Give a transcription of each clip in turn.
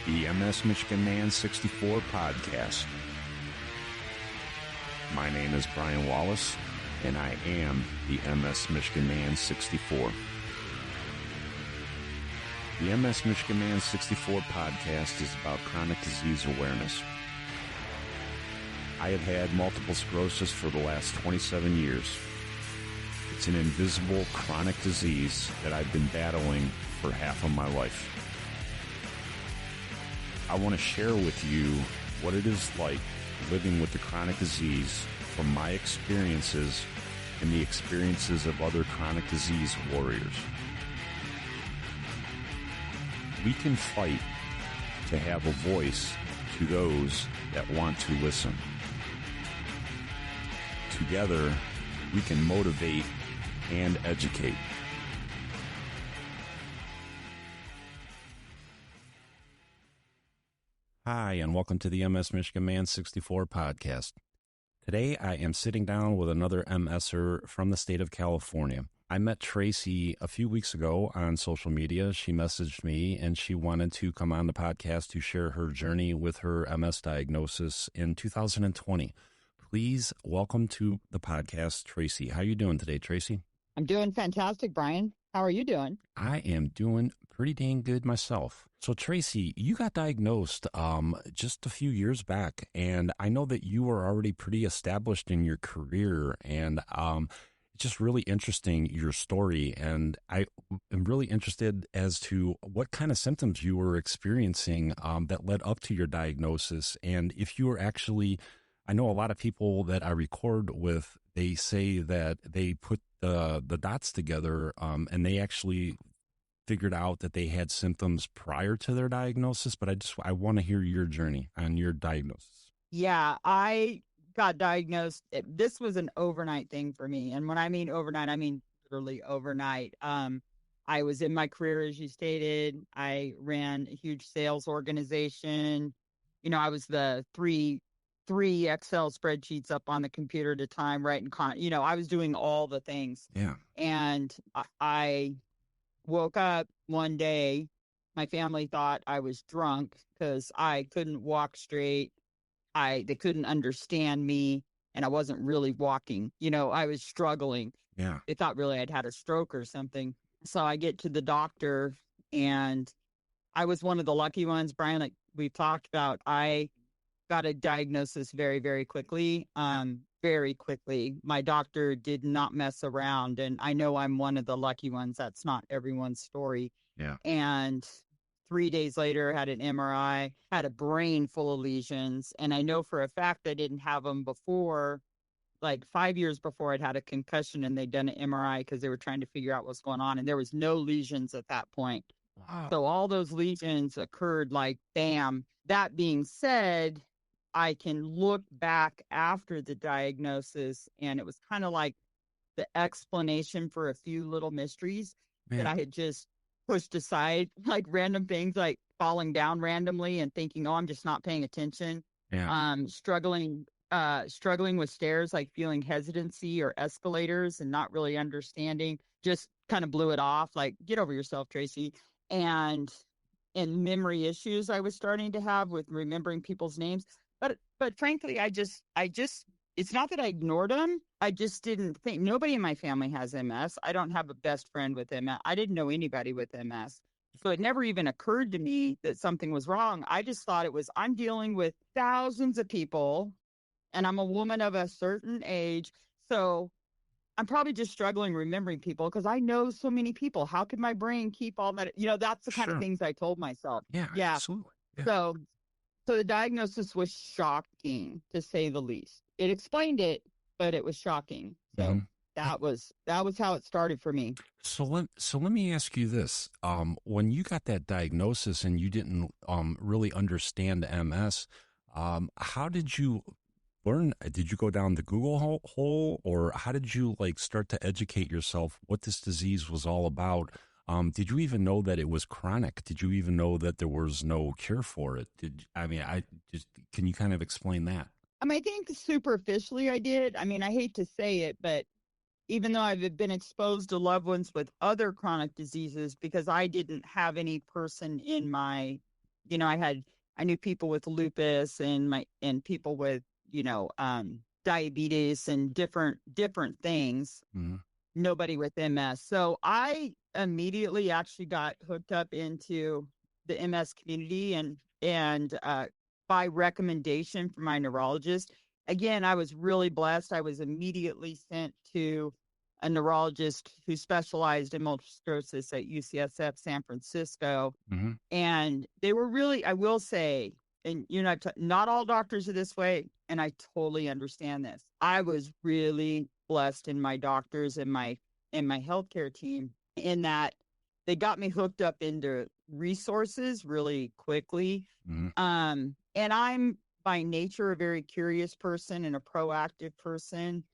the MS Michigan Man 64 podcast. My name is Brian Wallace, and I am the MS Michigan Man 64. The MS Michigan Man 64 podcast is about chronic disease awareness. I have had multiple sclerosis for the last 27 years. It's an invisible chronic disease that I've been battling for half of my life. I want to share with you what it is like living with the chronic disease from my experiences and the experiences of other chronic disease warriors. We can fight to have a voice to those that want to listen. Together, we can motivate and educate. Hi, and welcome to the MS Michigan Man 64 podcast. Today, I am sitting down with another MSer from the state of California. I met Traci a few weeks ago on social media. She messaged me, and she wanted to come on the podcast to share her journey with her MS diagnosis in 2020. Please welcome to the podcast, Traci. How are you doing today, Traci? I'm doing fantastic, Brian. How are you doing? I am doing pretty dang good myself. So, Traci, you got diagnosed just a few years back, and I know that you were already pretty established in your career, and it's just really interesting, your story, and I am really interested as to what kind of symptoms you were experiencing that led up to your diagnosis, and if you were actually, I know a lot of people that I record with, they say that they put the dots together and they actually figured out that they had symptoms prior to their diagnosis, but I want to hear your journey on your diagnosis. Yeah, I got diagnosed. This was an overnight thing for me. And when I mean overnight, I mean literally overnight. I was in my career, as you stated. I ran a huge sales organization. You know, I was the three Excel spreadsheets up on the computer at a time, writing I was doing all the things. Yeah. And I woke up one day, my family thought I was drunk because I couldn't walk straight. They couldn't understand me, and I wasn't really walking. I was struggling. Yeah. They thought really I'd had a stroke or something. So I get to the doctor, and I was one of the lucky ones, Brian, like we've talked about. I got a diagnosis very, very quickly. Very quickly. My doctor did not mess around, and I know I'm one of the lucky ones. That's not everyone's story. Yeah. And 3 days later, had an MRI, had a brain full of lesions, and I know for a fact I didn't have them before. Like 5 years before, I'd had a concussion, and they'd done an MRI because they were trying to figure out what's going on, and there was no lesions at that point. Wow. So all those lesions occurred like bam. That being said, I can look back after the diagnosis, and it was kind of like the explanation for a few little mysteries that I had just pushed aside, like random things like falling down randomly and thinking, oh, I'm just not paying attention. Yeah. Struggling with stairs, like feeling hesitancy, or escalators and not really understanding, just kind of blew it off. Like, get over yourself, Traci. And memory issues I was starting to have with remembering people's names. But frankly, I just, it's not that I ignored them. I just didn't think. Nobody in my family has MS. I don't have a best friend with MS. I didn't know anybody with MS. So it never even occurred to me that something was wrong. I just thought it was, I'm dealing with thousands of people, and I'm a woman of a certain age. So I'm probably just struggling remembering people because I know so many people. How could my brain keep all that? That's the kind of things I told myself. Yeah. Absolutely. Yeah. So the diagnosis was shocking, to say the least. It explained it, but it was shocking. So that was how it started for me. So let me ask you this: when you got that diagnosis and you didn't really understand MS, how did you learn? Did you go down the Google hole, or how did you start to educate yourself what this disease was all about? Did you even know that it was chronic? Did you even know that there was no cure for it? Can you kind of explain that? I think superficially I did. I hate to say it, but even though I've been exposed to loved ones with other chronic diseases, because I didn't have any person in my I knew people with lupus and people with, diabetes and different things. Mm-hmm. Nobody with MS. So I immediately actually got hooked up into the MS community and by recommendation from my neurologist. Again, I was really blessed. I was immediately sent to a neurologist who specialized in multiple sclerosis at UCSF San Francisco. Mm-hmm. And they were really, I will say, and not all doctors are this way, and I totally understand this. I was really blessed in my doctors and my healthcare team in that they got me hooked up into resources really quickly. Mm-hmm. And I'm by nature a very curious person and a proactive person,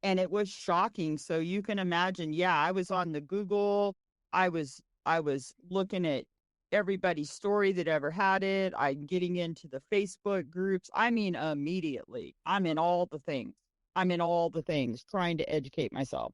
and it was shocking. So you can imagine, yeah, I was on the Google, I was looking at everybody's story that ever had it. I'm getting into the Facebook groups. I mean, immediately. I'm in all the things. I'm in all the things trying to educate myself.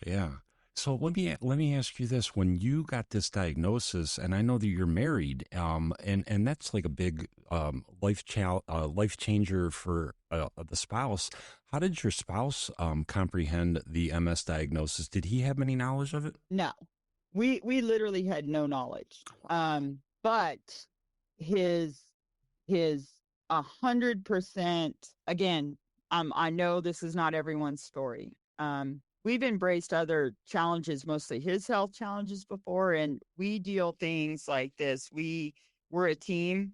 Yeah. So let me ask you this: when you got this diagnosis, and I know that you're married, and that's like a big life changer for the spouse. How did your spouse comprehend the MS diagnosis? Did he have any knowledge of it? No, we literally had no knowledge. But his his 100%, again, I know this is not everyone's story. We've embraced other challenges, mostly his health challenges before, and we deal things like this. We're a team.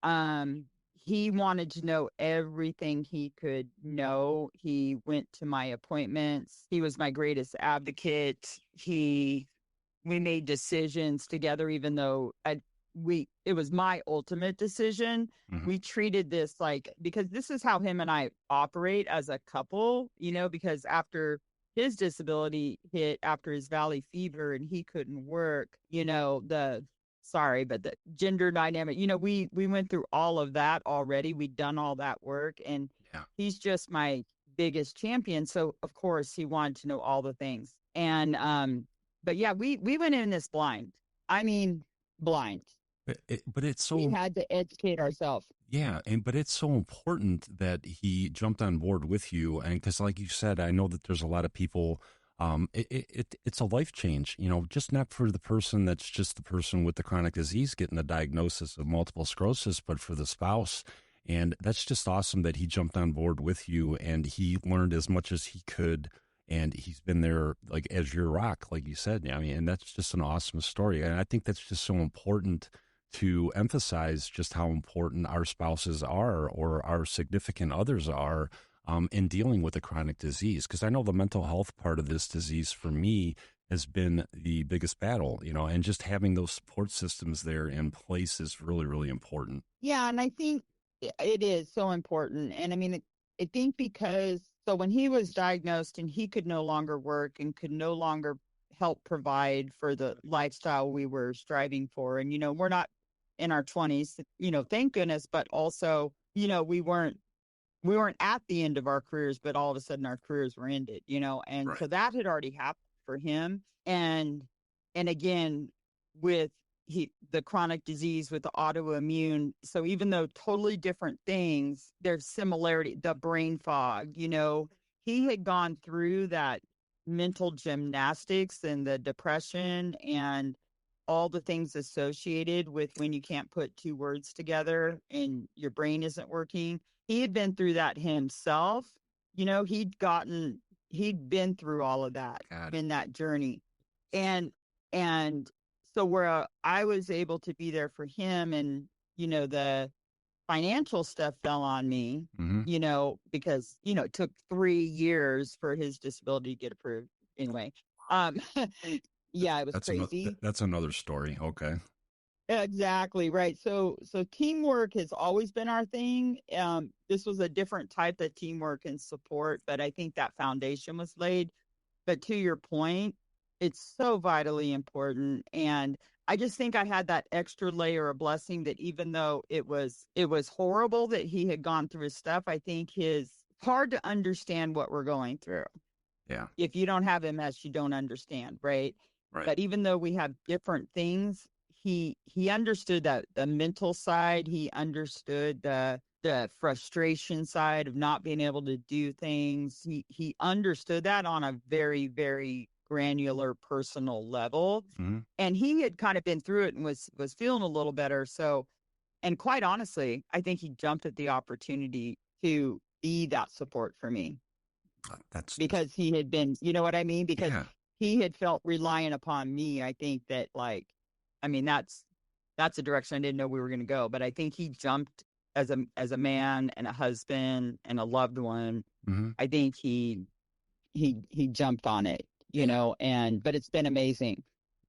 um he wanted to know everything he could know. He went to my appointments. He was my greatest advocate. He We made decisions together, even though it was my ultimate decision. Hmm. We treated this like, because this is how him and I operate as a couple, because after his disability hit, after his valley fever and he couldn't work, but the gender dynamic, we went through all of that already. We'd done all that work, and Yeah. he's just my biggest champion. So of course he wanted to know all the things. And but yeah, we went in this blind. I mean, blind. But it's We so had to educate ourselves. Yeah, and but it's so important that he jumped on board with you, and because, like you said, I know that there's a lot of people. It's a life change, just not for the person that's just the person with the chronic disease getting the diagnosis of multiple sclerosis, but for the spouse. And that's just awesome that he jumped on board with you and he learned as much as he could. And he's been there like as your rock, like you said. I mean, and that's just an awesome story. And I think that's just so important to emphasize just how important our spouses are or our significant others are in dealing with a chronic disease. Because I know the mental health part of this disease for me has been the biggest battle, and just having those support systems there in place is really, really important. Yeah, and I think it is so important. And I mean, I think because so when he was diagnosed and he could no longer work and could no longer help provide for the lifestyle we were striving for, and we're not in our 20s, thank goodness, but also, we weren't at the end of our careers, but all of a sudden our careers were ended, and Right. so that had already happened for him. And again, with the chronic disease, with the autoimmune, so even though totally different things, there's similarity. The brain fog, he had gone through that mental gymnastics and the depression and all the things associated with when you can't put two words together and your brain isn't working. He had been through that himself. He'd been through all of that Got it. in that journey. And and so where I was able to be there for him, and the financial stuff fell on me, Hmm. because it took 3 years for his disability to get approved anyway. um yeah, it was crazy. That's another story. Okay. Exactly, right. So teamwork has always been our thing. This was a different type of teamwork and support, but I think that foundation was laid. But to your point, it's so vitally important. And I just think I had that extra layer of blessing that even though it was horrible that he had gone through his stuff, I think his hard to understand what we're going through. Yeah. If you don't have MS, you don't understand, right? Right. But even though we have different things, he understood that the mental side, he understood the frustration side of not being able to do things. He understood that on a very, very granular personal level. Hmm. And he had kind of been through it and was feeling a little better. So, and quite honestly, I think he jumped at the opportunity to be that support for me That's because he had been, you know what I mean? Because yeah, he had felt reliant upon me. I think that like, I mean, that's a direction I didn't know we were going to go, but I think he jumped as a man and a husband and a loved one. hmm, I think he jumped on it, you yeah. know, and but it's been amazing.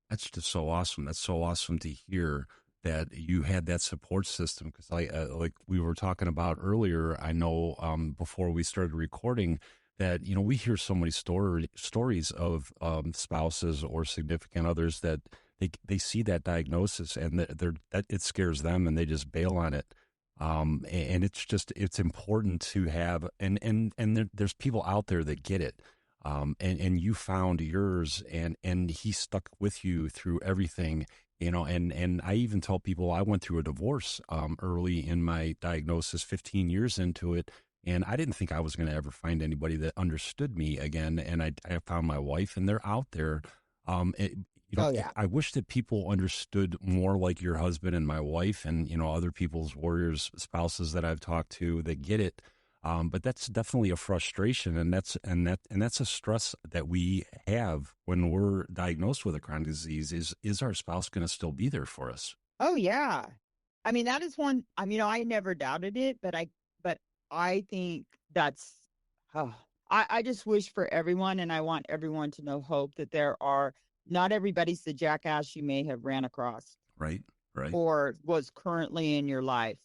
That's just so awesome. That's so awesome to hear that you had that support system. Because like we were talking about earlier, I know before we started recording that we hear so many stories of spouses or significant others that they see that diagnosis and that it scares them and they just bail on it. And it's important to have and there's people out there that get it. And you found yours and he stuck with you through everything, and I even tell people I went through a divorce early in my diagnosis, 15 years into it, and I didn't think I was going to ever find anybody that understood me again, and I found my wife, and they're out there. It, Oh yeah. I wish that people understood more like your husband and my wife and other people's warriors spouses that I've talked to that get it. But that's definitely a frustration, and that's a stress that we have when we're diagnosed with a chronic disease. Is our spouse going to still be there for us? Oh yeah. I mean, that is one. I mean, I never doubted it, but I think that's. Oh, I just wish for everyone, and I want everyone to know hope that there are not everybody's the jackass you may have ran across Right, right, or was currently in your life.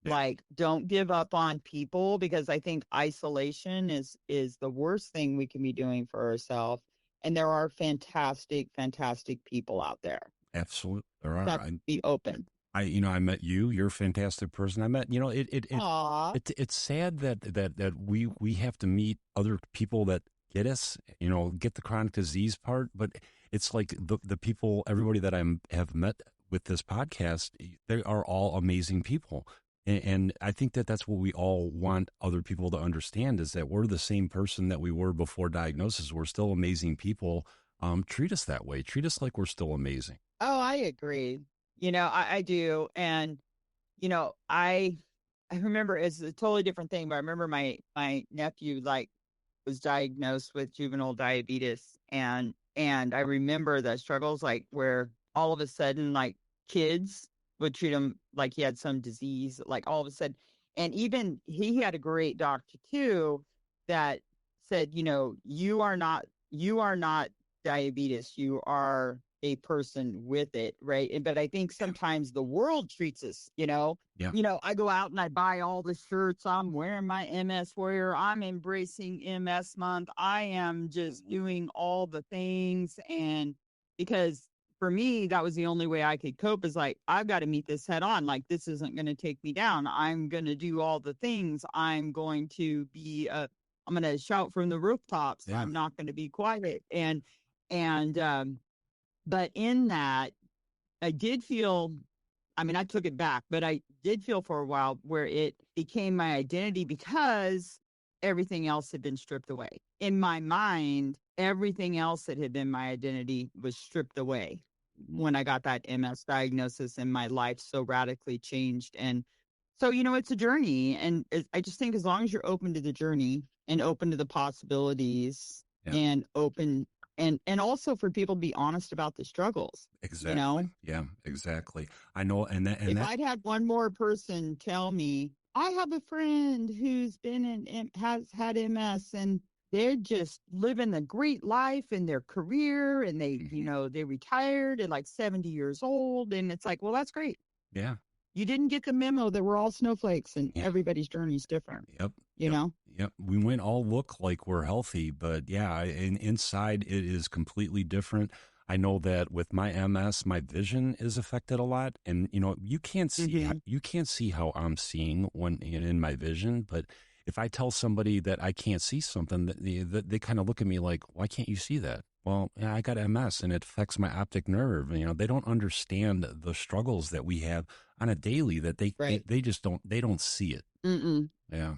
yeah, Like, don't give up on people because I think isolation is the worst thing we can be doing for ourselves. And there are fantastic, fantastic people out there absolutely. There are. that be open. I met you. You're a fantastic person. I met, Aw. it's sad that we have to meet other people that get us, get the chronic disease part. But it's like the people, everybody that have met with this podcast, they are all amazing people. And I think that that's what we all want other people to understand is that we're the same person that we were before diagnosis. We're still amazing people. Treat us that way. Treat us like we're still amazing. Oh, I agree. I do. And, I remember it's a totally different thing, but I remember my nephew like was diagnosed with juvenile diabetes and I remember the struggles like where all of a sudden like kids would treat him like he had some disease like all of a sudden and even he had a great doctor too that said you are not diabetes, you are a person with it, right? But I think Yeah, sometimes the world treats us, yeah, I go out and I buy all the shirts. I'm wearing my MS Warrior. I'm embracing MS month. I am just doing all the things. And because for me, that was the only way I could cope is like, I've got to meet this head on. Like, this isn't going to take me down. I'm going to do all the things. I'm going to shout from the rooftops. yeah, I'm not going to be quiet. And, but in that, I did feel I mean, I took it back, but I did feel for a while where it became my identity because everything else had been stripped away. In my mind, everything else that had been my identity was stripped away when I got that MS diagnosis and my life so radically changed. And so, it's a journey. And I just think as long as you're open to the journey and open to the possibilities yeah. and open and also for people to be honest about the struggles, you Exactly. know? Yeah, exactly. I know, and If that I'd had one more person tell me, I have a friend who's been has had MS and they're just living a great life in their career and mhm, they retired at like 70 years old. And it's like, well, that's great. yeah, You didn't get the memo that we're all snowflakes and yeah, everybody's journey is different, yep, you yep, know? yep. We might all look like we're healthy, but yeah, inside it is completely different. I know that with my MS, my vision is affected a lot, and Hmm. you can't see how I'm seeing when in my vision, but if I tell somebody that I can't see something, that they kind of look at me like, why can't you see that? well, yeah, I got MS and it affects my optic nerve. You know, they don't understand the struggles that we have on a daily that Right. they just they don't see it. Mm-mm. Yeah.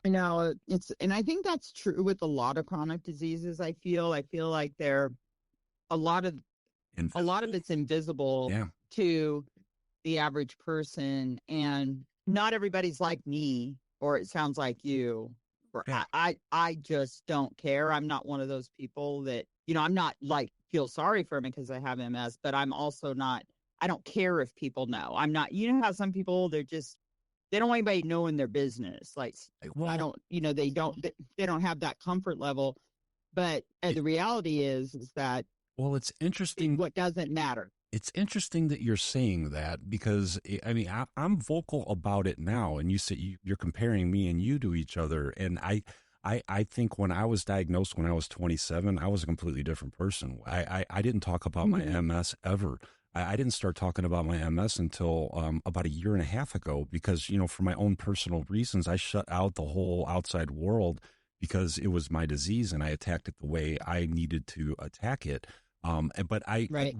No, and I think that's true with a lot of chronic diseases. I feel like they're a lot of a lot of Invisible. it's invisible Yeah. to the average person, and not everybody's like me, or it sounds like you. Or Yeah. I just don't care. I'm not one of those people that, I'm not like feel sorry for me because I have MS, but I'm also not. I don't care if people know. I'm not. You know how some people they don't want anybody knowing their business. Like I Well, don't, they don't have that comfort level. But it, the reality is that well, what doesn't matter. it's interesting that you're saying that because I mean I'm vocal about it now, and you say you're comparing me and you to each other, and I think when I was diagnosed when I was 27, I was a completely different person. I didn't talk about my Mhm. MS ever. I didn't start talking about my MS until about a year and a half ago because for my own personal reasons I shut out the whole outside world because it was my disease and I attacked it the way I needed to attack it. But Right.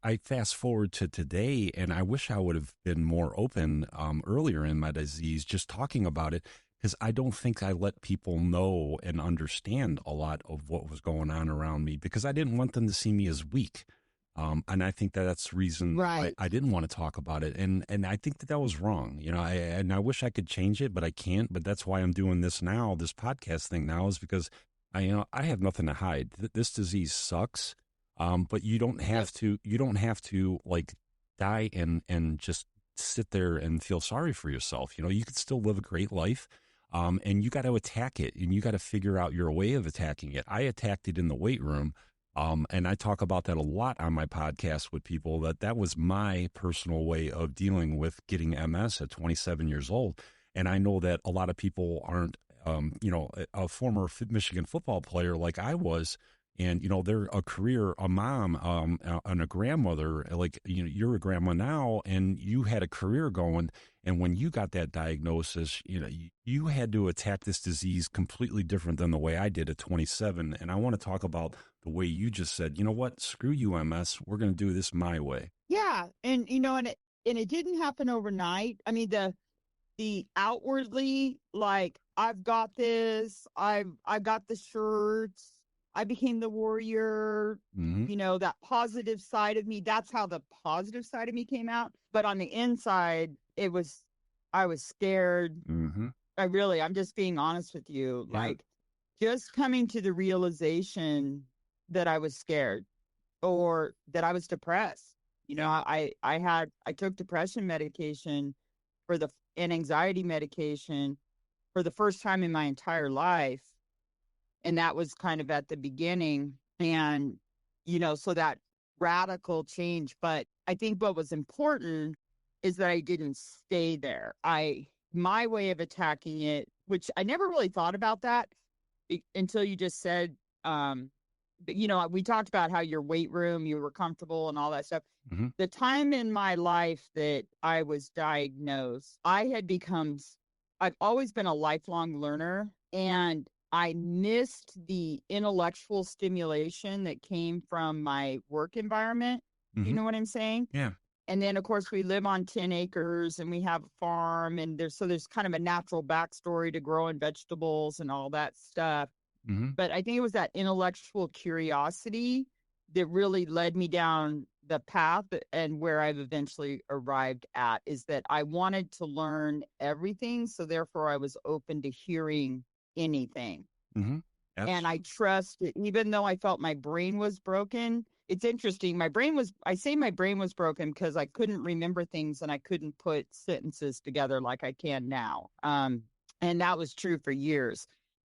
I fast forward to today, and I wish I would have been more open earlier in my disease, just talking about it, because I don't think I let people know and understand a lot of what was going on around me because I didn't want them to see me as weak. And I think that that's the reason Right. I didn't want to talk about it. And I think that that was wrong. And I wish I could change it, but I can't. But that's why I'm doing this now, this podcast thing now, is because I have nothing to hide. This disease sucks. But Yep. you don't have to like die and just sit there and feel sorry for yourself. You could still live a great life. And you got to attack it and you got to figure out your way of attacking it. I attacked it in the weight room. And I talk about that a lot on my podcast with people that was my personal way of dealing with getting MS at 27 years old. And I know that a lot of people aren't, a former Michigan football player like I was, and they're a career, a mom, and a grandmother. Like you're a grandma now, and you had a career going. And when you got that diagnosis, you had to attack this disease completely different than the way I did at 27. And I want to talk about the way you just said, you know what, screw you, MS. We're going to do this my way. Yeah. And and it didn't happen overnight. I mean, the outwardly, like, I've got this, I've got the shirts, I became the warrior, Mm-hmm. that positive side of me, that's how the positive side of me came out. But on the inside, I was scared. Mm-hmm. I'm just being honest with you, Yeah. like, just coming to the realization that I was scared or that I was depressed. I took depression medication for the and anxiety medication for the first time in my entire life, and that was kind of at the beginning. And so that radical change. But I think what was important is that I didn't stay there. I My way of attacking it, which I never really thought about that until you just said, but, we talked about how your weight room, you were comfortable and all that stuff. Mm-hmm. The time in my life that I was diagnosed, I've always been a lifelong learner, and I missed the intellectual stimulation that came from my work environment. You Mm-hmm. know what I'm saying? Yeah. And then, of course, we live on 10 acres and we have a farm, and there's kind of a natural backstory to growing vegetables and all that stuff. Mm-hmm. But I think it was that intellectual curiosity that really led me down the path, and where I've eventually arrived at is that I wanted to learn everything. So therefore I was open to hearing anything. Mm-hmm. And I Absolutely. trust it, even though I felt my brain was broken. It's interesting. I say my brain was broken because I couldn't remember things and I couldn't put sentences together like I can now. And that was true for years.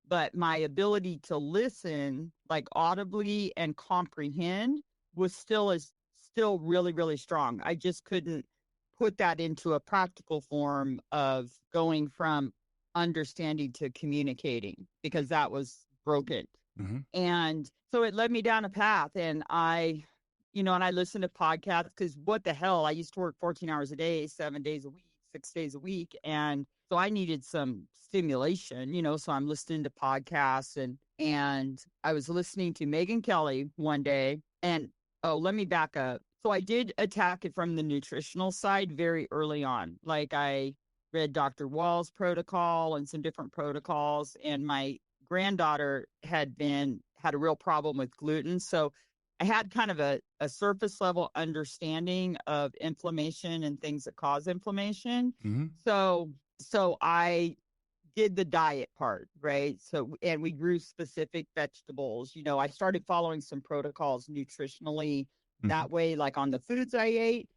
But my ability to listen, like audibly, and comprehend was still really, really strong. I just couldn't put that into a practical form of going from understanding to communicating because that was broken. Mm-hmm. And so it led me down a path, and I listened to podcasts because what the hell, I used to work 14 hours a day, 7 days a week, 6 days a week. And so I needed some stimulation, so I'm listening to podcasts, and And I was listening to Megyn Kelly one day, and oh, let me back up. So I did attack it from the nutritional side very early on. Like I read Dr. Wall's protocol and some different protocols, and my granddaughter had a real problem with gluten. So I had kind of a surface level understanding of inflammation and things that cause inflammation. Mm-hmm. So I did the diet part, right? So, and we grew specific vegetables. I started following some protocols nutritionally Mm-hmm. that way, like on the foods I ate,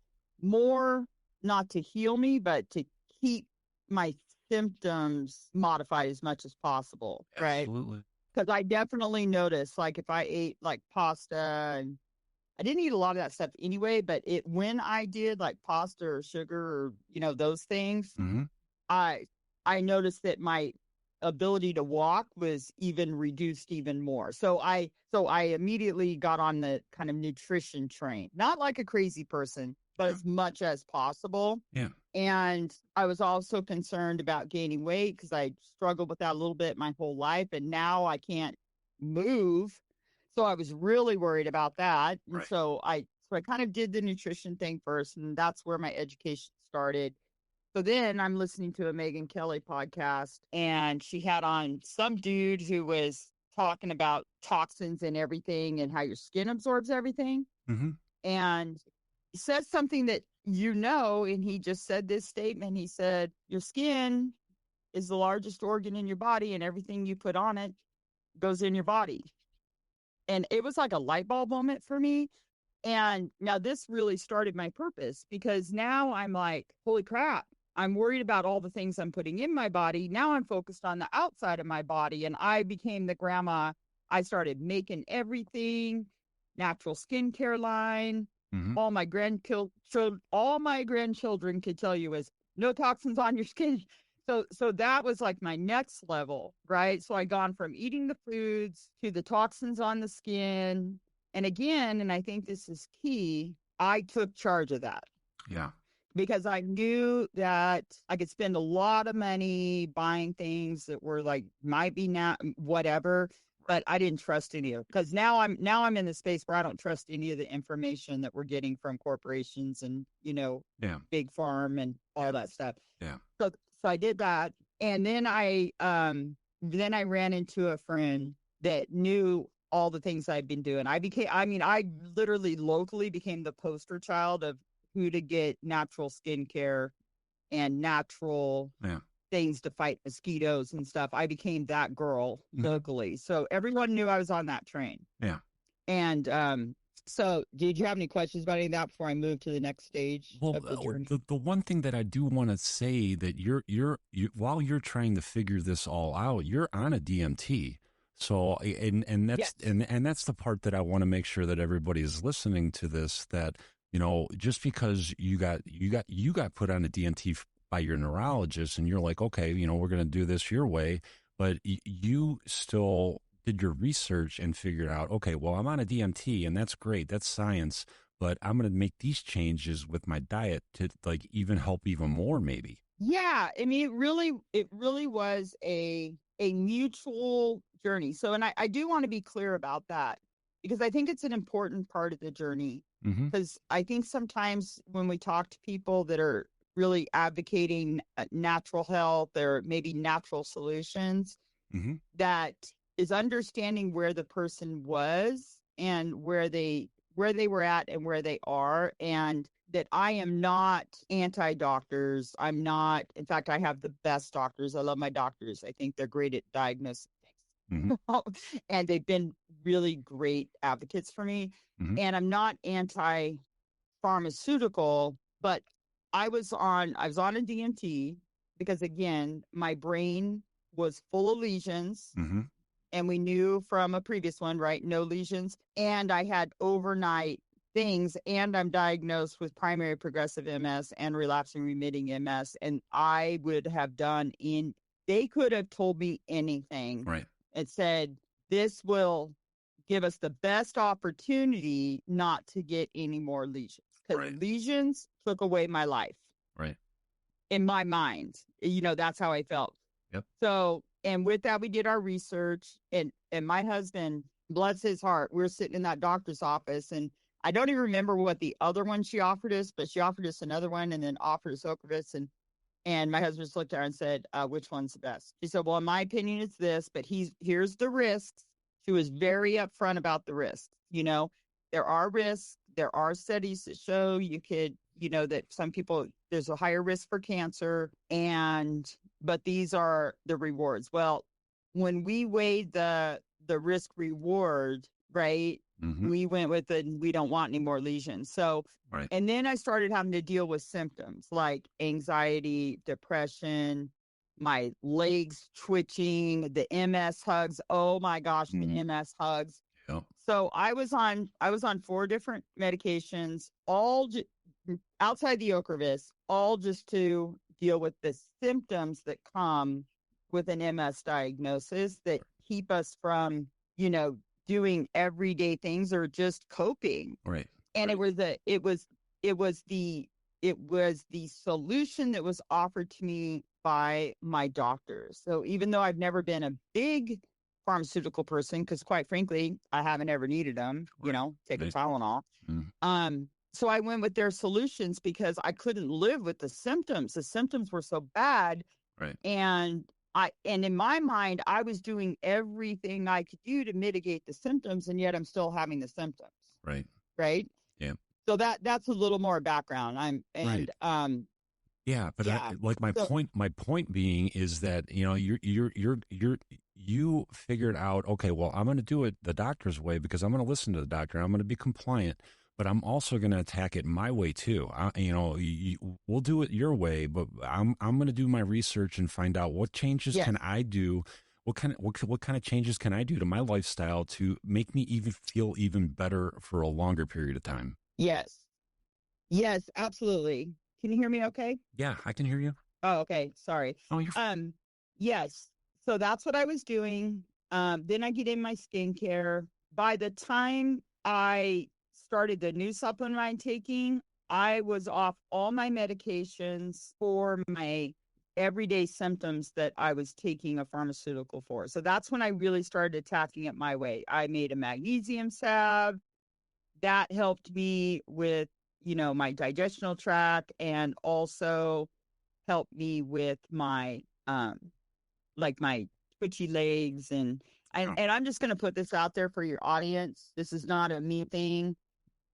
more not to heal me, but to keep my symptoms modified as much as possible, right? Absolutely. Because I definitely noticed, like, if I ate like pasta, and I didn't eat a lot of that stuff anyway, but when I did like pasta or sugar or, those things, Mm-hmm. I I noticed that my ability to walk was even reduced even more. So I immediately got on the kind of nutrition train. Not like a crazy person, but Yeah. as much as possible. Yeah. And I was also concerned about gaining weight because I struggled with that a little bit my whole life, and now I can't move. So I was really worried about that. And Right. so I kind of did the nutrition thing first, and that's where my education started. So then I'm listening to a Megyn Kelly podcast, and she had on some dude who was talking about toxins and everything and how your skin absorbs everything. Mm-hmm. And he says something that, and he just said this statement. He said, your skin is the largest organ in your body, and everything you put on it goes in your body. And it was like a light bulb moment for me. And now this really started my purpose, because now I'm like, holy crap, I'm worried about all the things I'm putting in my body. Now I'm focused on the outside of my body. And I became the grandma. I started making everything, natural skincare line. Mm-hmm. All my grandchildren could tell you is no toxins on your skin. So that was like my next level, right? So I gone from eating the foods to the toxins on the skin, and again, and I think this is key, I took charge of that Yeah. because I knew that I could spend a lot of money buying things that were like, might be now whatever, but I didn't trust any of it, because now I'm in the space where I don't trust any of the information that we're getting from corporations and, Yeah. big farm and all that stuff. Yeah. So I did that. And then I ran into a friend that knew all the things I've been doing. I literally locally became the poster child of who to get natural skincare and natural Yeah. things to fight mosquitoes and stuff. I became that girl Mm-hmm. locally. So everyone knew I was on that train. Yeah. And so did you have any questions about any of that before I move to the next stage Well, of the journey? the one thing that I do want to say that you while you're trying to figure this all out, you're on a DMT. So and that's Yes. and that's the part that I want to make sure that everybody is listening to this, that just because you got put on a DMT by your neurologist and you're like, okay, we're going to do this your way, but you still did your research and figured out, okay, well, I'm on a DMT and that's great, that's science, but I'm going to make these changes with my diet to like even help even more, maybe. Yeah, I mean, it really was a mutual journey. So, and I do want to be clear about that, because I think it's an important part of the journey. Mm-hmm. Because I think sometimes when we talk to people that are really advocating natural health or maybe natural solutions, Mm-hmm. that is understanding where the person was and where they were at and where they are, and that I am not anti doctors. I'm not. In fact, I have the best doctors. I love my doctors. I think they're great at diagnosing Mm-hmm. things. And they've been really great advocates for me. Mm-hmm. And I'm not anti pharmaceutical, but I was on a DMT because, again, my brain was full of lesions, Mm-hmm. and we knew from a previous one, right? No lesions. And I had overnight things, and I'm diagnosed with primary progressive MS and relapsing remitting MS. And I would have they could have told me anything Right. and said, this will give us the best opportunity not to get any more lesions, because Right. lesions took away my life Right. in my mind. That's how I felt. Yep. So and with that, we did our research. And my husband, bless his heart, we are sitting in that doctor's office, and I don't even remember what the other one she offered us, but she offered us another one and then offered us Ocrevus. And my husband just looked at her and said, which one's the best? She said, well, in my opinion, it's this, but here's the risks. She was very upfront about the risks. There are risks. There are studies that show you could, that some people, there's a higher risk for cancer, but these are the rewards. Well, when we weighed the risk reward, right, Mm-hmm. we went with the we don't want any more lesions. So, Right. and then I started having to deal with symptoms like anxiety, depression, my legs twitching, the MS hugs. Oh my gosh, the Mm-hmm. MS hugs. Yep. So I was on 4 different medications, outside the Ocrevus, all just to deal with the symptoms that come with an MS diagnosis that keep us from, doing everyday things or just coping. Right. And Right. it was the solution that was offered to me by my doctors. So even though I've never been a big pharmaceutical person, because quite frankly, I haven't ever needed them, Right. take a Right. Tylenol. Mm. So I went with their solutions because I couldn't live with the symptoms. The symptoms were so bad. Right. And in my mind, I was doing everything I could do to mitigate the symptoms, and yet I'm still having the symptoms. Right. Right. Yeah. So that's a little more background. Right. Yeah, but Yeah. like my So point being is that you figured out, okay, well, I'm going to do it the doctor's way because I'm going to listen to the doctor. I'm going to be compliant, but I'm also going to attack it my way too. We'll do it your way, but I'm going to do my research and find out what changes yes, can I do. What kind of changes can I do to my lifestyle to make me even feel even better for a longer period of time? yes, yes, absolutely. Can you hear me? Okay. Yeah, I can hear you. Oh, okay. Sorry. Oh, you're Um, yes. So that's what I was doing. Then I get in my skincare. By the time I started the new supplement I'm taking, I was off all my medications for my everyday symptoms that I was taking a pharmaceutical for. So that's when I really started attacking it my way. I made a magnesium salve that helped me with, my digestional tract, and also helped me with my like my twitchy legs. And I'm just going to put this out there for your audience. This is not a me thing.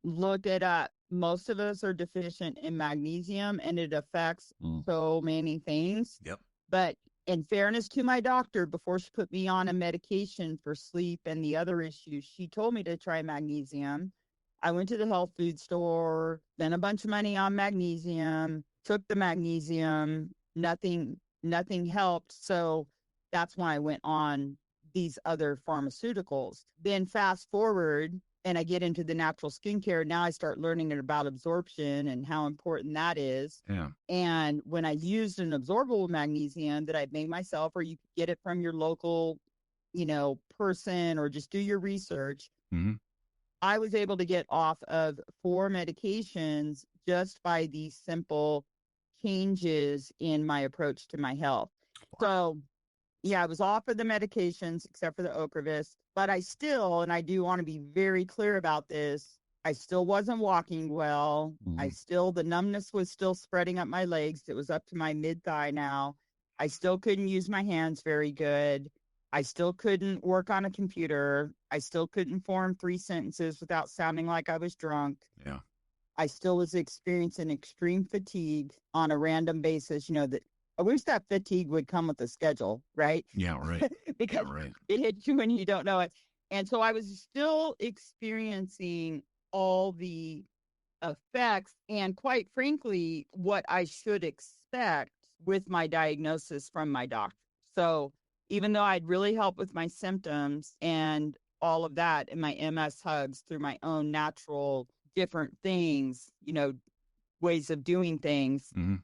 Look it up. Most of us are deficient in magnesium, and it affects Mm. so many things. Yep. But in fairness to my doctor, before she put me on a medication for sleep and the other issues, she told me to try magnesium. I went to the health food store, spent a bunch of money on magnesium, took the magnesium, nothing helped. So that's why I went on these other pharmaceuticals. Then fast forward and I get into the natural skincare. Now I start learning about absorption and how important that is. Yeah. And when I used an absorbable magnesium that I'd made myself, or you could get it from your local, person, or just do your research, Hmm. I was able to get off of 4 medications just by these simple changes in my approach to my health. So yeah, I was off of the medications except for the Ocrevus, but and I do want to be very clear about this, I still wasn't walking well. Hmm. The numbness was still spreading up my legs. It was up to my mid thigh now. I still couldn't use my hands very good. I still couldn't work on a computer. I still couldn't form 3 sentences without sounding like I was drunk. Yeah. I still was experiencing extreme fatigue on a random basis. That I wish that fatigue would come with a schedule, right? Yeah. Right. Yeah. Because Right. it hits you when you don't know it. And so I was still experiencing all the effects, and quite frankly, what I should expect with my diagnosis from my doctor. So even though I'd really helped with my symptoms and all of that and my MS hugs through my own natural different things, ways of doing things, Hmm.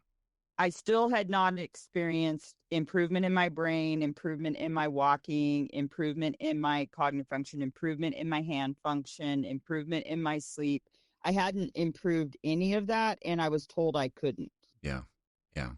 I still had not experienced improvement in my brain, improvement in my walking, improvement in my cognitive function, improvement in my hand function, improvement in my sleep. I hadn't improved any of that, and I was told I couldn't. Yeah. Yeah.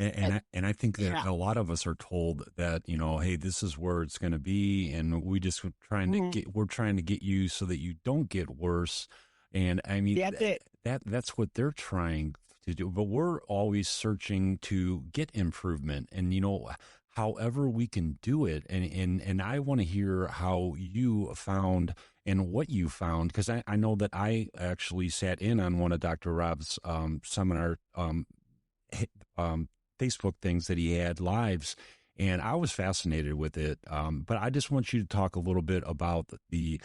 And I think that Yeah. a lot of us are told that, hey, this is where it's going to be, and Mhm. we're trying to get you so that you don't get worse. And I mean That's it. that's what they're trying to do, but we're always searching to get improvement, and however we can do it. And I want to hear how you found and what you found, because I know that I actually sat in on one of Dr. Rob's seminar hi- um, Facebook things that he had lives, and I was fascinated with it. But I just want you to talk a little bit about the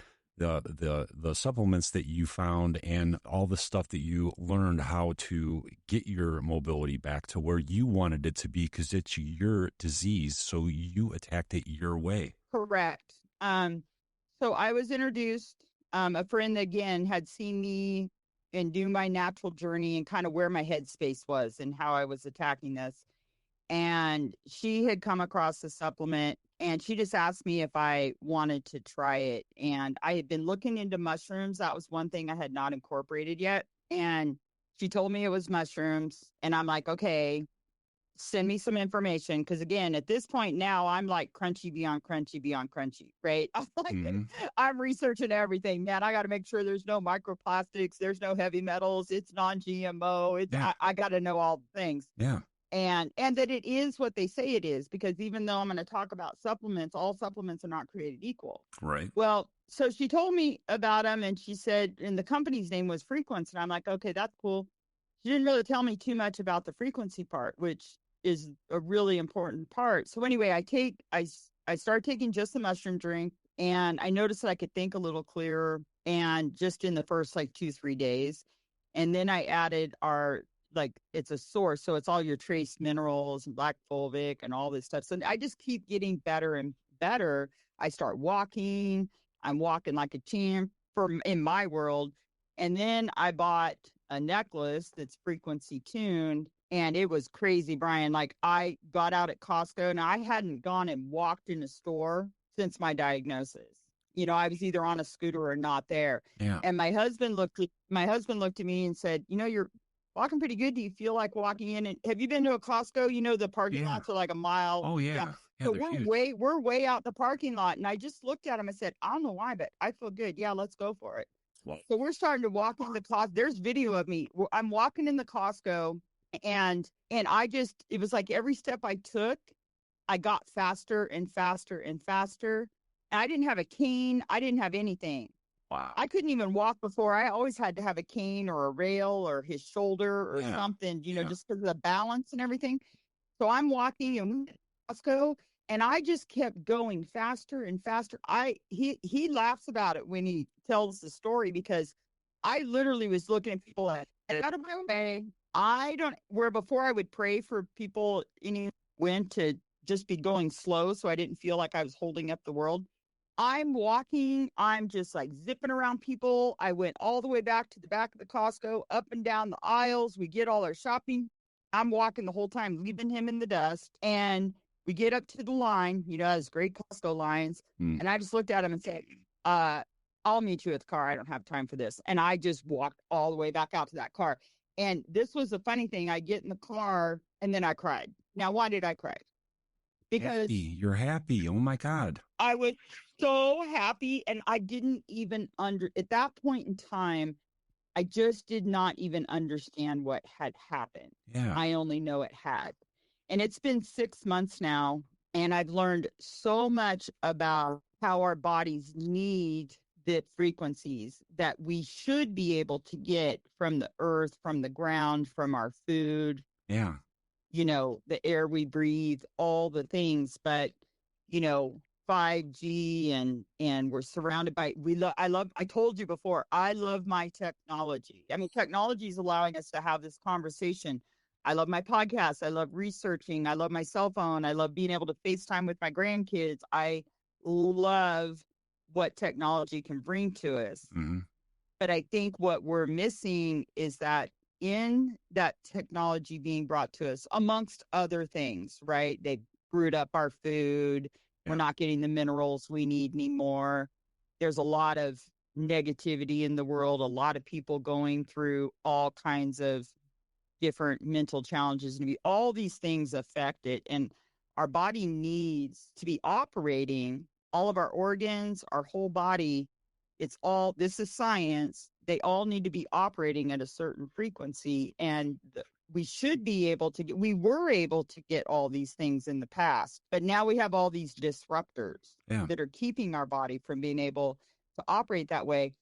supplements that you found and all the stuff that you learned how to get your mobility back to where you wanted it to be, because it's your disease, so you attacked it your way. Correct. So I was introduced, a friend again had seen me and do my natural journey and kind of where my headspace was and how I was attacking this. And she had come across the supplement and she just asked me if I wanted to try it. And I had been looking into mushrooms. That was one thing I had not incorporated yet. And she told me it was mushrooms. And I'm like, okay, send me some information. Because again, at this point now, I'm like crunchy beyond crunchy beyond crunchy, right? I'm like, Hmm. I'm researching everything, man. I got to make sure there's no microplastics, there's no heavy metals, it's non GMO. Yeah, I got to know all the things, yeah, and that it is what they say it is, because even though I'm going to talk about supplements, all supplements are not created equal. right. Well, so she told me about them and she said, and the company's name was Frequency. And I'm like, okay, that's cool. She didn't really tell me too much about the frequency part, which is a really important part. So anyway, I started taking just the mushroom drink, and I noticed that I could think a little clearer, and just in the first like 2-3 days. And then I added our, like, it's a source, so it's all your trace minerals and black fulvic and all this stuff. So I just keep getting better and better. I start walking. I'm walking like a champ in my world. And then I bought a necklace that's frequency tuned, and it was crazy, Brian. Like, I got out at Costco and I hadn't gone and walked in a store since my diagnosis. I was either on a scooter or not there. Yeah, And my husband looked at me and said, "You're walking pretty good. Do you feel like walking in? And have you been to a Costco? The parking yeah. lots are like a mile. Oh Yeah. yeah, yeah. So They're we're huge. way out the parking lot. And I just looked at him and said, I don't know why, but I feel good. Yeah, let's go for it. Well, So we're starting to walk in the Costco. There's video of me. I'm walking in the Costco, and it was like every step I took, I got faster and faster and faster. And I didn't have a cane. I didn't have anything. wow. I couldn't even walk before. I always had to have a cane or a rail or his shoulder or Yeah, something, yeah, just because of the balance and everything. So I'm walking and Costco, and I just kept going faster and faster. He laughs about it when he tells the story, because I literally was looking at people at out of my way. I don't where before I would pray for people when to just be going slow so I didn't feel like I was holding up the world. I'm walking, I'm just like zipping around people. I went all the way back to the back of the Costco, up and down the aisles. We get all our shopping. I'm walking the whole time, leaving him in the dust. And we get up to the line, those great Costco lines. mm, And I just looked at him and said, uh, I'll meet you at the car. I don't have time for this. And I just walked all the way back out to that car. And this was the funny thing. I get in the car and then I cried. Now, why did I cry? happy. Because You're happy. Oh my God. I was so happy, and I didn't even at that point in time, I just did not even understand what had happened. Yeah, I only know it had. And it's been 6 months now, and I've learned so much about how our bodies need the frequencies that we should be able to get from the earth, from the ground, from our food, yeah, the air we breathe, all the things. But, you know, 5G, and we're surrounded by I told you before, I love my technology. I mean, technology is allowing us to have this conversation. I love my podcast. I love researching. I love my cell phone. I love being able to FaceTime with my grandkids. I love what technology can bring to us. hmm, But I think what we're missing is that in that technology being brought to us, amongst other things, right? They brewed up our food. We're yeah, not getting the minerals we need anymore. There's a lot of negativity in the world, a lot of people going through all kinds of, different mental challenges, and all these things affect it. And our body needs to be operating, all of our organs, our whole body. It's all, this is science. They all need to be operating at a certain frequency. And we should be able to get, we were able to get all these things in the past, but now we have all these disruptors Yeah. that are keeping our body from being able to operate that way.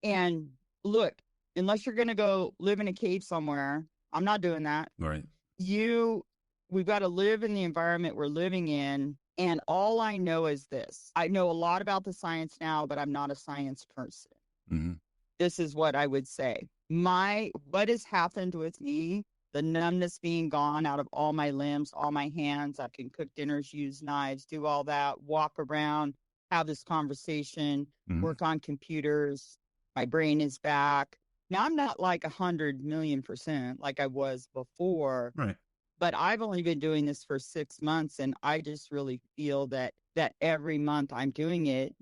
And look, unless you're going to go live in a cave somewhere, I'm not doing that. Right. We've got to live in the environment we're living in. And all I know is this. I know a lot about the science now, but I'm not a science person. Mm-hmm. This is what I would say. What has happened with me, the numbness being gone out of all my limbs, all my hands, I can cook dinners, use knives, do all that, walk around, have this conversation, Mm-hmm. work on computers. My brain is back. Now I'm not like 100,000,000% like I was before, Right. but I've only been doing this for 6 months, and I just really feel that every month I'm doing it,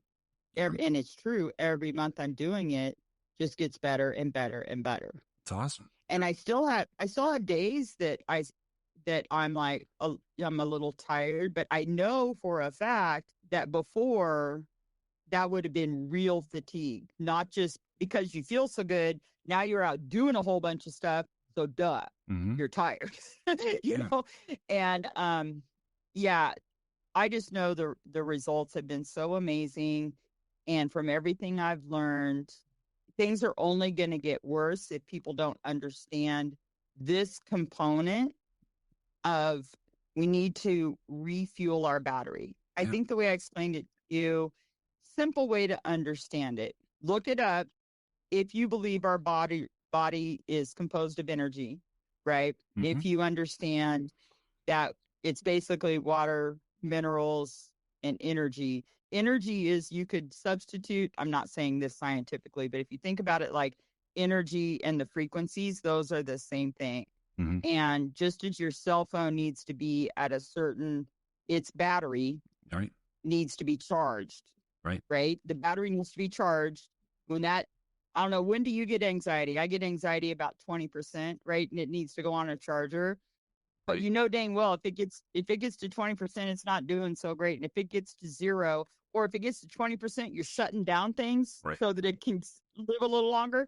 and it's true, every month I'm doing it just gets better and better and better. It's awesome. And I still have days that I'm like, I'm a little tired, but I know for a fact that before that would have been real fatigue, not just because you feel so good. Now you're out doing a whole bunch of stuff. So Mm-hmm. you're tired, Yeah. know? And, yeah, I just know the results have been so amazing. And from everything I've learned, things are only going to get worse if people don't understand this component of, we need to refuel our battery. I Yeah. think the way I explained it to you, simple way to understand it. Look it up. If you believe our body is composed of energy, right? Mm-hmm. If you understand that it's basically water, minerals, and energy. Energy is, you could substitute, I'm not saying this scientifically, but if you think about it like energy and the frequencies, those are the same thing. Mm-hmm. And just as your cell phone needs to be at a certain, its battery Right. needs to be charged, Right. right? The battery needs to be charged. When that, I don't know, when do you get anxiety? I get anxiety about 20%, right? And it needs to go on a charger. But Right. you know dang well, if it gets to 20%, it's not doing so great. And if it gets to zero, or if it gets to 20%, you're shutting down things Right. so that it can live a little longer.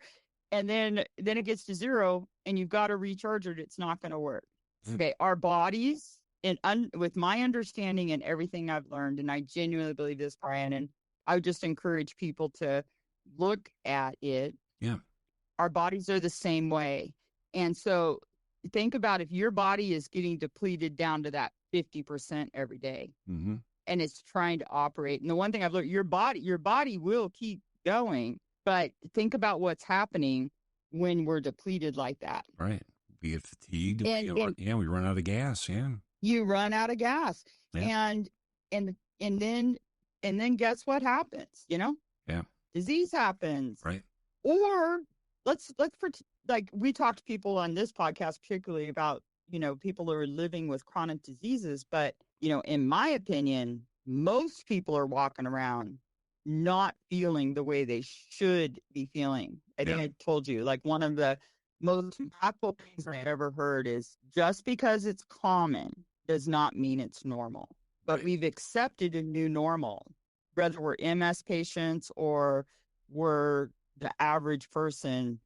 And then it gets to zero, and you've got to recharge it. It's not going to work. Okay, our bodies, and with my understanding and everything I've learned, and I genuinely believe this, Brian, and I would just encourage people to look at it. Yeah. Our bodies are the same way. And so think about, if your body is getting depleted down to that 50% every day, Mm-hmm. and it's trying to operate. And the one thing I've learned, your body will keep going, but think about what's happening when we're depleted like that. Right. We get fatigued. And We run out of gas. Yeah. you run out of gas. Yeah. And then guess what happens? Yeah. Disease happens. Right. Or let's like, we talk to people on this podcast particularly about, people who are living with chronic diseases, but in my opinion, most people are walking around not feeling the way they should be feeling. I think I told you, like, one of the most impactful things I've ever heard is, just because it's common does not mean it's normal. But Right. we've accepted a new normal, whether we're MS patients or we're the average person,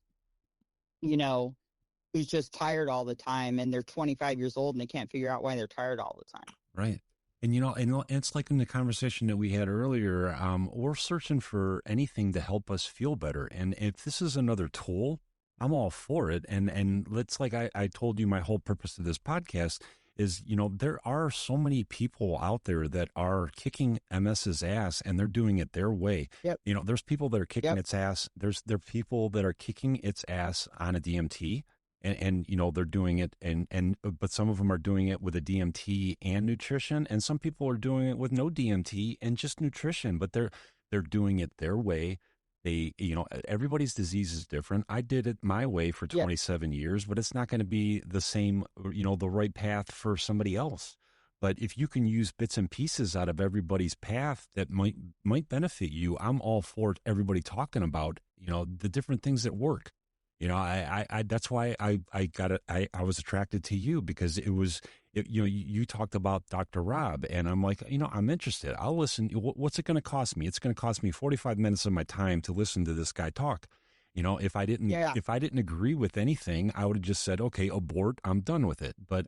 who's just tired all the time, and they're 25 years old and they can't figure out why they're tired all the time. Right. And, and it's like in the conversation that we had earlier, we're searching for anything to help us feel better. And if this is another tool, I'm all for it. And let's, like I told you, my whole purpose of this podcast is, there are so many people out there that are kicking MS's ass, and they're doing it their way. Yep. There's people that are kicking Yep. its ass. There are people that are kicking its ass on a DMT. And they're doing it, but some of them are doing it with a DMT and nutrition, and some people are doing it with no DMT and just nutrition, but they're doing it their way. They, everybody's disease is different. I did it my way for 27 years, but it's not going to be the same, the right path for somebody else. But if you can use bits and pieces out of everybody's path that might benefit you, I'm all for everybody talking about, the different things that work. That's why I got it. I was attracted to you because you talked about Dr. Rob, and I'm like, I'm interested. I'll listen. What's it going to cost me? It's going to cost me 45 minutes of my time to listen to this guy talk. Yeah. If I didn't agree with anything, I would have just said, okay, abort. I'm done with it. But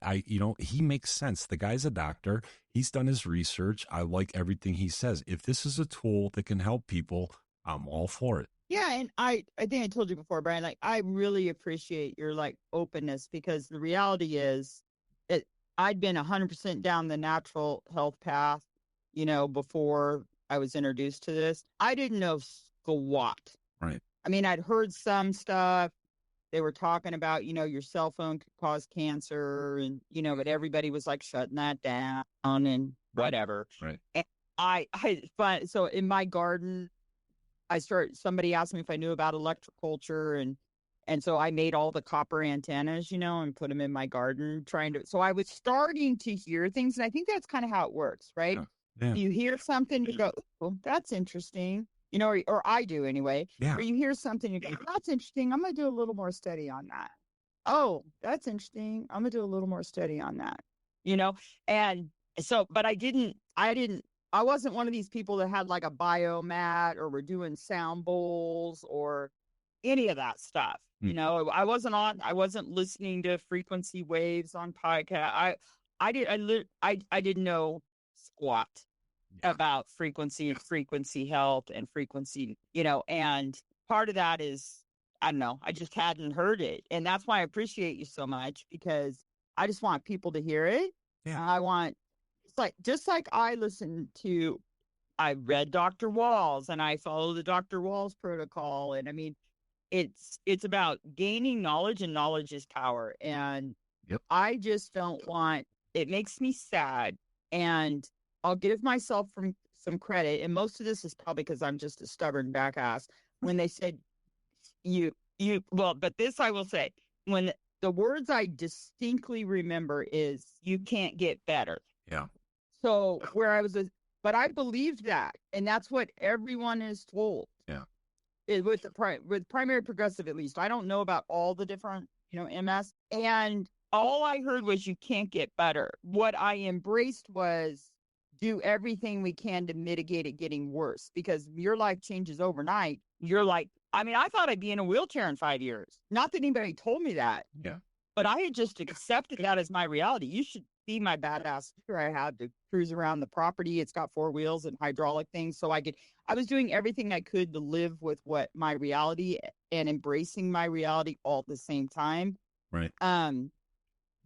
he makes sense. The guy's a doctor. He's done his research. I like everything he says. If this is a tool that can help people, I'm all for it. Yeah, and I think I told you before, Brian, like I really appreciate your like openness because the reality is it I'd been 100% down the natural health path, before I was introduced to this. I didn't know squat. Right. I mean, I'd heard some stuff. They were talking about, your cell phone could cause cancer and, but everybody was like shutting that down and Right. whatever. Right. And so in my garden, somebody asked me if I knew about electroculture and so I made all the copper antennas, and put them in my garden so I was starting to hear things. And I think that's kind of how it works, right? Yeah. Yeah. You hear something, you go, oh, that's interesting, or I do anyway. Yeah. Or you hear something, you go, that's interesting. I'm going to do a little more study on that. Oh, that's interesting. I'm going to do a little more study on that, and so, but I wasn't one of these people that had like a biomat or were doing sound bowls or any of that stuff. I wasn't listening to frequency waves on podcast. I didn't know squat about frequency health and frequency, and part of that is, I don't know, I just hadn't heard it. And that's why I appreciate you so much because I just want people to hear it. Yeah. It's like, just like I read Dr. Walls and I follow the Dr. Walls protocol. And I mean, it's about gaining knowledge, and knowledge is power. And Yep. I just don't want, it makes me sad. And I'll give myself some credit. And most of this is probably because I'm just a stubborn backass. When they said but this I will say, when the words I distinctly remember is you can't get better. Yeah. So but I believed that. And that's what everyone is told. Yeah. With primary progressive, at least. I don't know about all the different, MS. And all I heard was you can't get better. What I embraced was do everything we can to mitigate it getting worse, because your life changes overnight. You're like, I mean, I thought I'd be in a wheelchair in 5 years. Not that anybody told me that. Yeah. But I had just accepted that as my reality. You should see my badass scooter I have to cruise around the property. It's got 4 wheels and hydraulic things. So I was doing everything I could to live with what my reality and embracing my reality all at the same time. Right.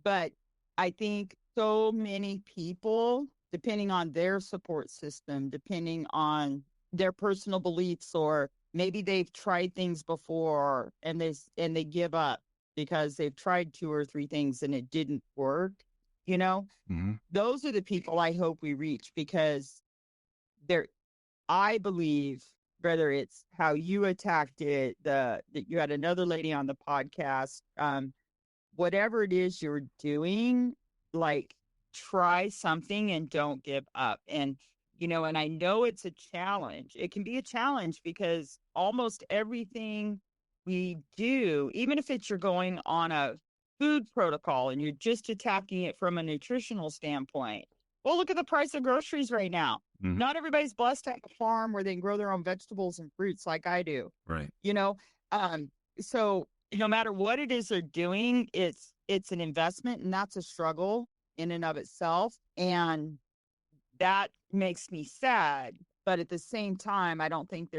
But I think so many people, depending on their support system, depending on their personal beliefs, or maybe they've tried things before and they give up because they've tried 2 or 3 things and it didn't work, Mm-hmm. Those are the people I hope we reach, because I believe, whether it's how you attacked it, that you had another lady on the podcast, whatever it is you're doing, like, try something and don't give up. And, and I know it's a challenge. It can be a challenge because almost everything we do, even if you're going on a food protocol and you're just attacking it from a nutritional standpoint. Well, look at the price of groceries right now. Mm-hmm. Not everybody's blessed to have a farm where they can grow their own vegetables and fruits like I do. Right. So no matter what it is they're doing, it's an investment, and that's a struggle in and of itself. And that makes me sad. But at the same time, I don't think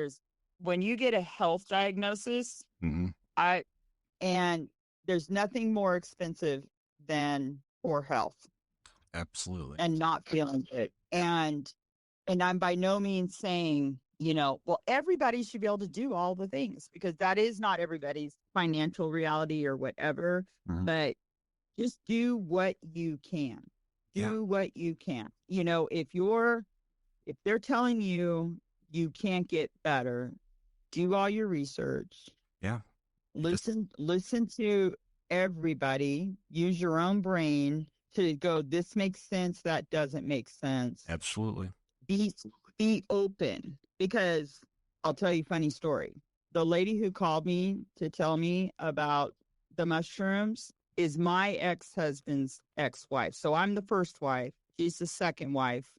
when you get a health diagnosis, Mm-hmm. and there's nothing more expensive than poor health. Absolutely. And not feeling good. And I'm by no means saying, well, everybody should be able to do all the things, because that is not everybody's financial reality or whatever. Mm-hmm. But just do what you can. Do what you can. If they're telling you can't get better, do all your research. Yeah. Listen to everybody. Use your own brain to go, this makes sense, that doesn't make sense. Absolutely. Be open, because I'll tell you a funny story. the lady who called me to tell me about the mushrooms is my ex-husband's ex-wife. So I'm the first wife. She's the second wife.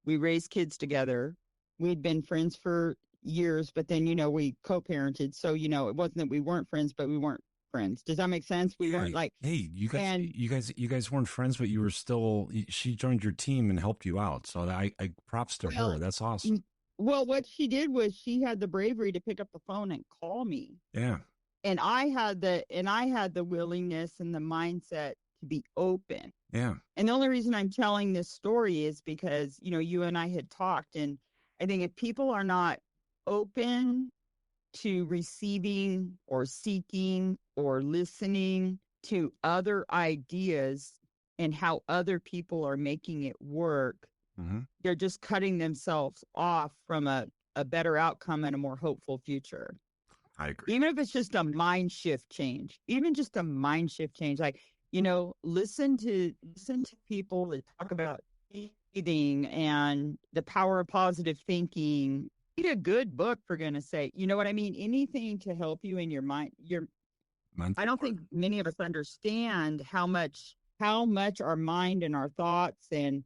We raised kids together. We'd been friends for years, but then, we co-parented. So, it wasn't that we weren't friends, but we weren't friends. Does that make sense? We Yeah. weren't like, Hey, and you guys weren't friends, but you were still. She joined your team and helped you out. So I props to her. well, That's awesome. well, what she did was she had the bravery to pick up the phone and call me. Yeah. And I had the willingness and the mindset to be open. Yeah. And the only reason I'm telling this story is because, you and I had talked. And I think if people are not open to receiving or seeking or listening to other ideas and how other people are making it work, Mm-hmm. they're just cutting themselves off from a better outcome and a more hopeful future. I agree. Even if it's just a mind shift change, even just a mind shift change, like, listen to people that talk about breathing and the power of positive thinking. Read a good book, for goodness sake. You know what I mean? Anything to help you in your mind. I Mental don't part. think many of us understand how much our mind and our thoughts and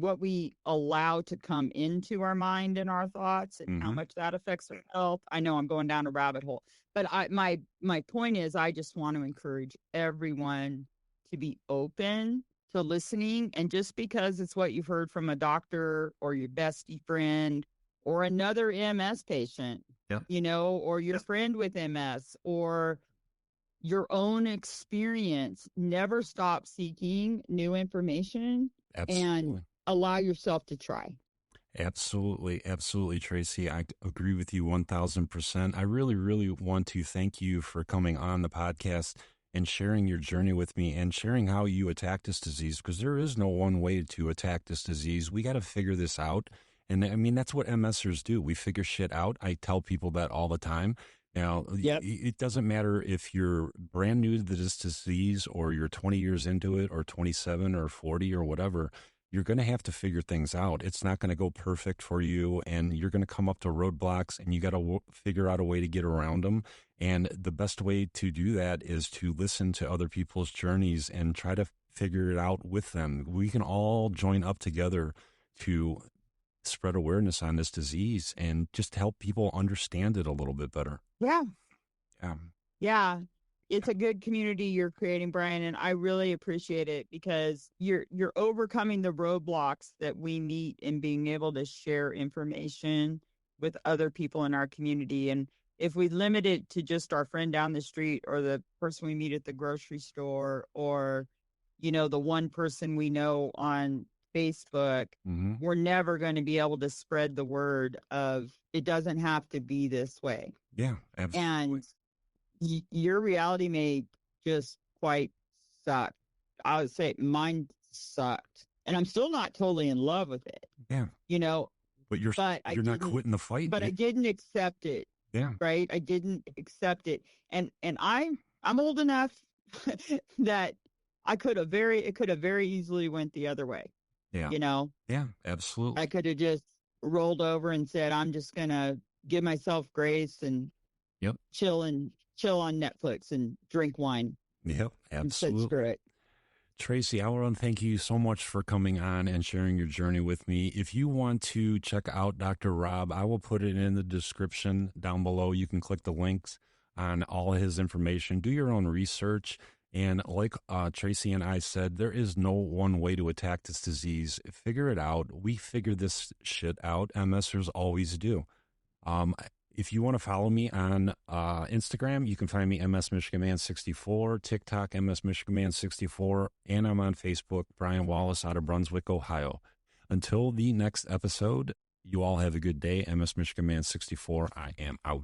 what we allow to come into our mind and our thoughts and how Mm-hmm. much that affects our health. I know I'm going down a rabbit hole, but my point is I just want to encourage everyone to be open to listening. And just because it's what you've heard from a doctor or your bestie friend or another MS patient, Yep. or your friend with MS or your own experience, never stop seeking new information and Absolutely. allow yourself to try. Absolutely, absolutely, Tracy. I agree with you 1000%. I really, really want to thank you for coming on the podcast and sharing your journey with me and sharing how you attack this disease, because there is no one way to attack this disease. We got to figure this out. And I mean, that's what MSers do. We figure shit out. I tell people that all the time. Now, Yep. it doesn't matter if you're brand new to this disease or you're 20 years into it or 27 or 40 or whatever. You're going to have to figure things out. It's not going to go perfect for you, and you're going to come up to roadblocks, and you got to figure out a way to get around them. And the best way to do that is to listen to other people's journeys and try to figure it out with them. We can all join up together to spread awareness on this disease and just help people understand it a little bit better. Yeah. Yeah. Yeah. It's a good community you're creating, Brian, and I really appreciate it because you're overcoming the roadblocks that we meet in being able to share information with other people in our community. And if we limit it to just our friend down the street or the person we meet at the grocery store or the one person we know on Facebook, Mm-hmm. we're never going to be able to spread the word of it doesn't have to be this way. Yeah, absolutely. And your reality may just quite suck. I would say mine sucked. And I'm still not totally in love with it, Yeah. you know, But but you're not quitting the fight. I didn't accept it. Yeah. Right. I didn't accept it. And I'm old enough that it could have very easily went the other way. Yeah. You know, Yeah, absolutely. I could have just rolled over and said, I'm just going to give myself grace and Yep. chill on Netflix and drink wine Yep. and said, Absolutely. screw it. Tracy, I want to thank you so much for coming on and sharing your journey with me. If you want to check out Dr. Rob, I will put it in the description down below. You can click the links on all his information. Do your own research. And like Tracy and I said, there is no one way to attack this disease. Figure it out. We figure this shit out. MSers always do. If you want to follow me on Instagram, you can find me MS Michigan Man 64, TikTok MS Michigan Man 64, and I'm on Facebook, Brian Wallace out of Brunswick, Ohio. Until the next episode, you all have a good day. MS Michigan Man 64, I am out.